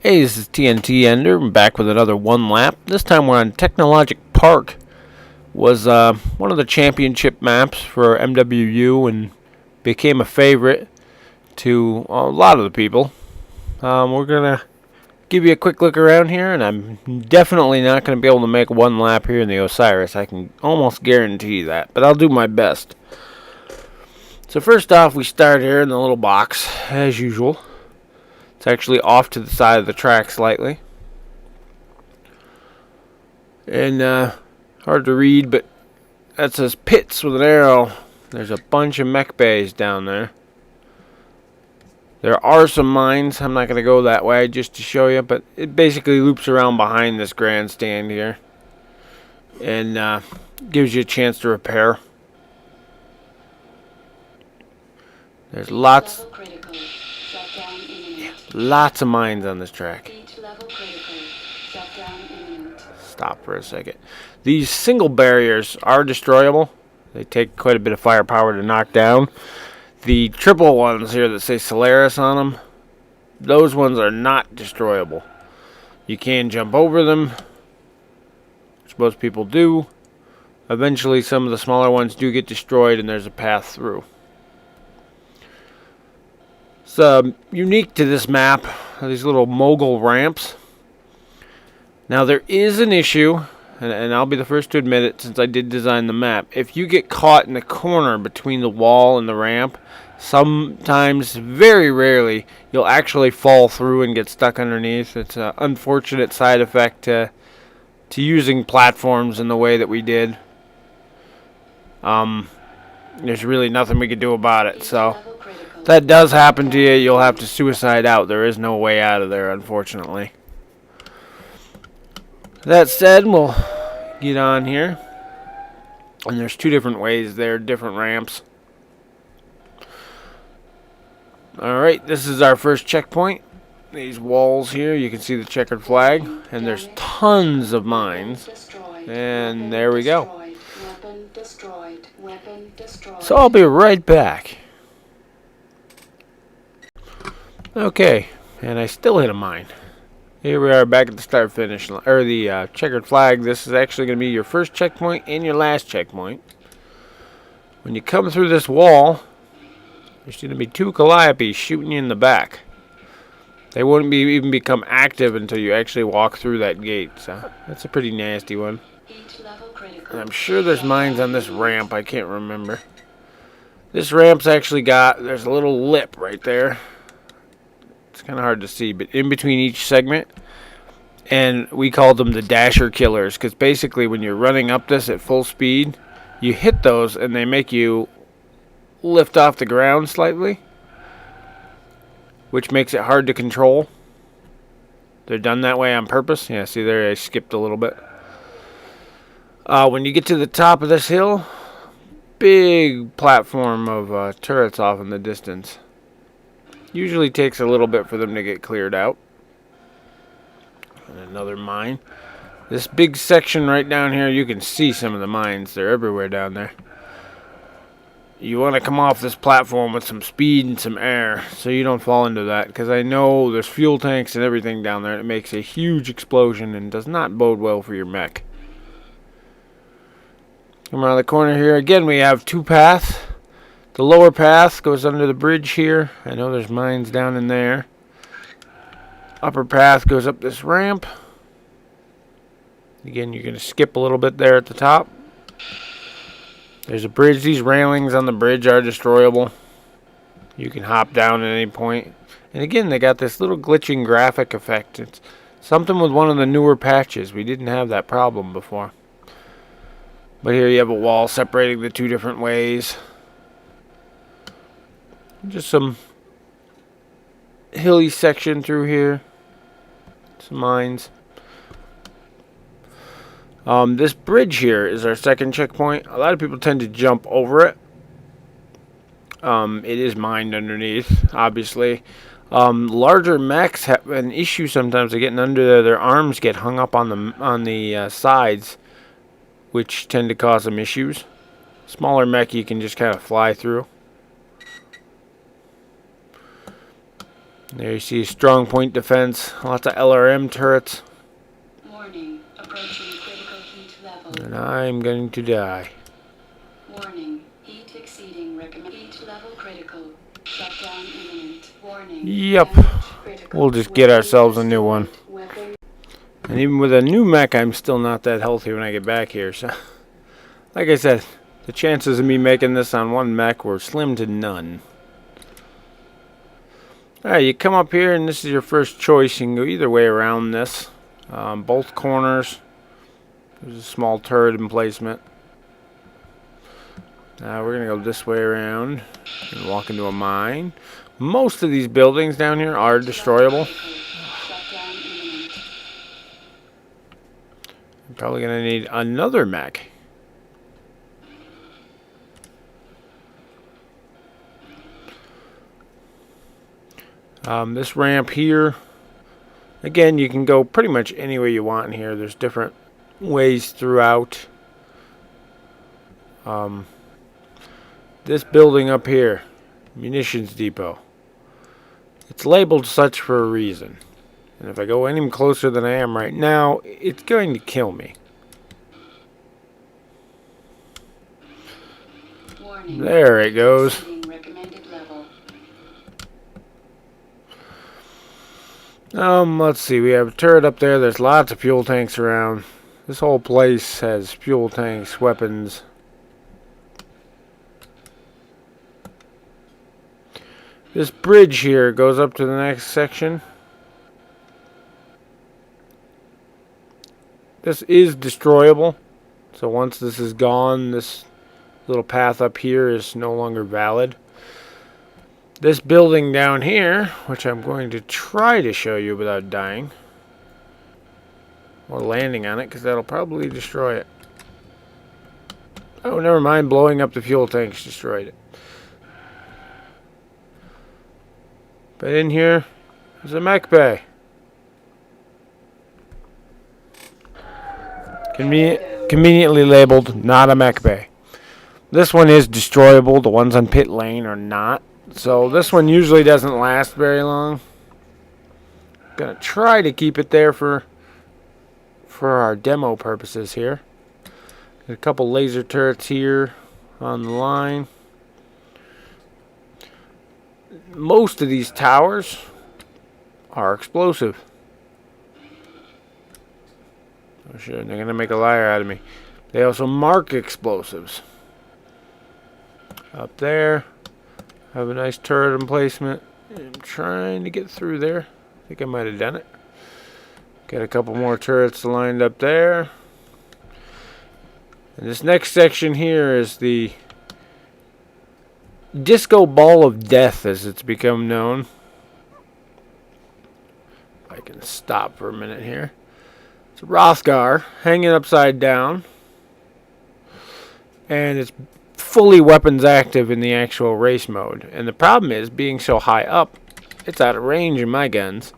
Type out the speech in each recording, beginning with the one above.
Hey, this is TNT Ender. I'm back with another one lap. This time we're on Technologicque Park. Was one of the championship maps for MWU and became a favorite to a lot of the people. We're gonna give you a quick look around here, and I'm definitely not gonna be able to make one lap here in the Osiris. I can almost guarantee that, but I'll do my best. So first off, we start here in the little box as usual. It's actually off to the side of the track slightly. And hard to read, but that says pits with an arrow. There's a bunch of mech bays down there. There are some mines. I'm not going to go that way just to show you, but it basically loops around behind this grandstand here. And gives you a chance to repair. There's lots of mines on this track. Stop for a second. These single barriers are destroyable. They take quite a bit of firepower to knock down. The triple ones here that say Solaris on them, those ones are not destroyable. You can jump over them, which most people do. Eventually some of the smaller ones do get destroyed and there's a path through. It's unique to this map, these little mogul ramps. Now there is an issue, and I'll be the first to admit it since I did design the map. If you get caught in the corner between the wall and the ramp, sometimes, very rarely, you'll actually fall through and get stuck underneath. It's an unfortunate side effect to using platforms in the way that we did. There's really nothing we could do about it, so if that does happen to you, you'll have to suicide out. There is no way out of there, unfortunately. That said, we'll get on here. And there's two different ways there, different ramps. Alright, this is our first checkpoint. These walls here, you can see the checkered flag. And there's tons of mines. And there we go. So I'll be right back. Okay, and I still hit a mine. Here we are back at the start finish, or the checkered flag. This is actually going to be your first checkpoint and your last checkpoint. When you come through this wall, there's going to be two calliopes shooting you in the back. They wouldn't even become active until you actually walk through that gate. So that's a pretty nasty one. And I'm sure there's mines on this ramp. I can't remember. This ramp's actually there's a little lip right there. It's kind of hard to see, but in between each segment, and we call them the dasher killers, because basically when you're running up this at full speed, you hit those and they make you lift off the ground slightly, which makes it hard to control. They're done that way on purpose. Yeah, see there, I skipped a little bit. When you get to the top of this hill, big platform of turrets off in the distance. Usually takes a little bit for them to get cleared out. And another mine. This big section right down here, you can see some of the mines. They're everywhere down there. You want to come off this platform with some speed and some air so you don't fall into that. Because I know there's fuel tanks and everything down there. It makes a huge explosion and does not bode well for your mech. Come around the corner here. Again, we have two paths. The lower path goes under the bridge here. I know there's mines down in there. Upper path goes up this ramp. Again, you're going to skip a little bit there at the top. There's a bridge. These railings on the bridge are destroyable. You can hop down at any point. And again, they got this little glitching graphic effect. It's something with one of the newer patches. We didn't have that problem before. But here you have a wall separating the two different ways. Just some hilly section through here. Some mines. This bridge here is our second checkpoint. A lot of people tend to jump over it. It is mined underneath, obviously. Larger mechs have an issue sometimes of getting under there. Their arms get hung up on the sides, which tend to cause some issues. Smaller mech you can just kind of fly through. There you see strong point defense, lots of LRM turrets. Warning, approaching critical heat level. And I'm going to die. Warning, heat exceeding recommended. Heat level critical. Shutdown imminent. Warning. Yep. Critical. We'll just get Weapon ourselves a new one. destroyed. Weapon. And even with a new mech, I'm still not that healthy when I get back here. So, like I said, the chances of me making this on one mech were slim to none. Alright, you come up here and this is your first choice. You can go either way around this. Both corners. There's a small turret emplacement. We're going to go this way around and walk into a mine. Most of these buildings down here are destroyable. Shutdown imminent. I'm probably going to need another mech. This ramp here, again, you can go pretty much any way you want in here. There's different ways throughout. This building up here, munitions depot, it's labeled such for a reason. And if I go any closer than I am right now, it's going to kill me. Warning. There it goes. Exceeding recommended level. Let's see. We have a turret up there. There's lots of fuel tanks around. This whole place has fuel tanks, weapons. This bridge here goes up to the next section. This is destroyable. So once this is gone, this little path up here is no longer valid. This building down here, which I'm going to try to show you without dying. Or landing on it, because that'll probably destroy it. Oh, never mind. Blowing up the fuel tanks destroyed it. But in here is a mech bay. Conveniently labeled not a mech bay. This one is destroyable. The ones on pit lane are not. So this one usually doesn't last very long. Gonna try to keep it there for our demo purposes here. Got a couple laser turrets here on the line. Most of these towers are explosive. Oh shit, they're gonna make a liar out of me. They also mark explosives. Up there, have a nice turret emplacement. I'm trying to get through there. I think I might have done it. Got a couple more turrets lined up there. And this next section here is the Disco Ball of Death, as it's become known. If I can stop for a minute here. It's a Rothgar hanging upside down. And it's fully weapons active in the actual race mode. And the problem is, being so high up, it's out of range in my guns.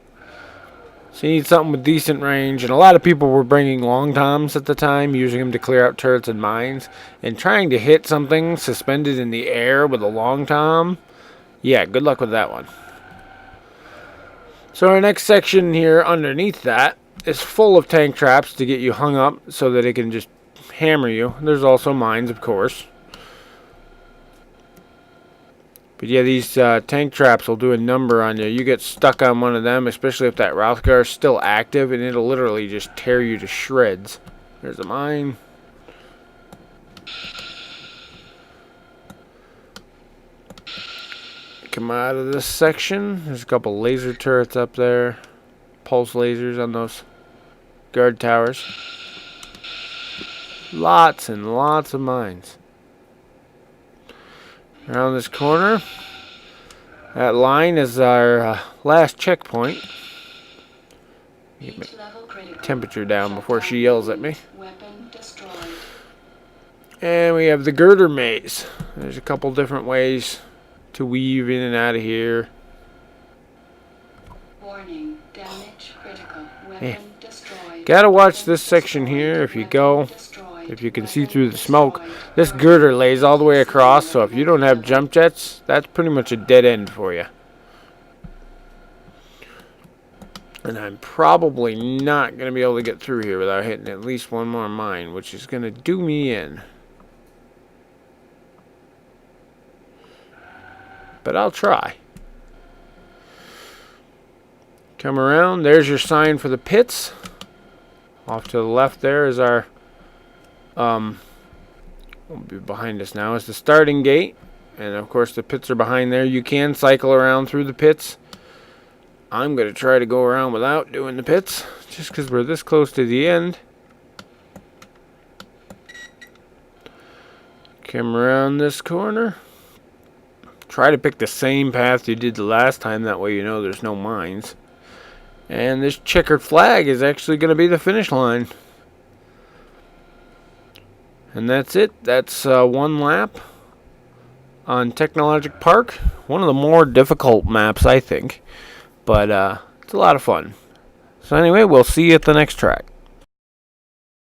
So you need something with decent range. And a lot of people were bringing long toms at the time, using them to clear out turrets and mines. And trying to hit something suspended in the air with a long tom, yeah, good luck with that one. So our next section here underneath that is full of tank traps to get you hung up so that it can just hammer you. There's also mines, of course. But yeah, these tank traps will do a number on you. You get stuck on one of them, especially if that Rothgar is still active, and it'll literally just tear you to shreds. There's a mine. Come out of this section. There's a couple laser turrets up there. Pulse lasers on those guard towers. Lots and lots of mines. Around this corner, that line is our last checkpoint. Get my temperature down before she yells at me. Weapon destroyed. And we have the girder maze. There's a couple different ways to weave in and out of here. Warning, damage critical. Weapon destroyed. Gotta watch this section here if you go. If you can see through the smoke, this girder lays all the way across, so if you don't have jump jets, that's pretty much a dead end for you. And I'm probably not going to be able to get through here without hitting at least one more mine, which is going to do me in. But I'll try. Come around. There's your sign for the pits. Off to the left there is our... will be behind us now is the starting gate. And of course the pits are behind there. You can cycle around through the pits. I'm going to try to go around without doing the pits, just because we're this close to the end. Come around this corner. Try to pick the same path you did the last time, that way you know there's no mines. And this checkered flag is actually going to be the finish line. And that's it. That's one lap on Technologicque Park. One of the more difficult maps, I think. But it's a lot of fun. So anyway, we'll see you at the next track.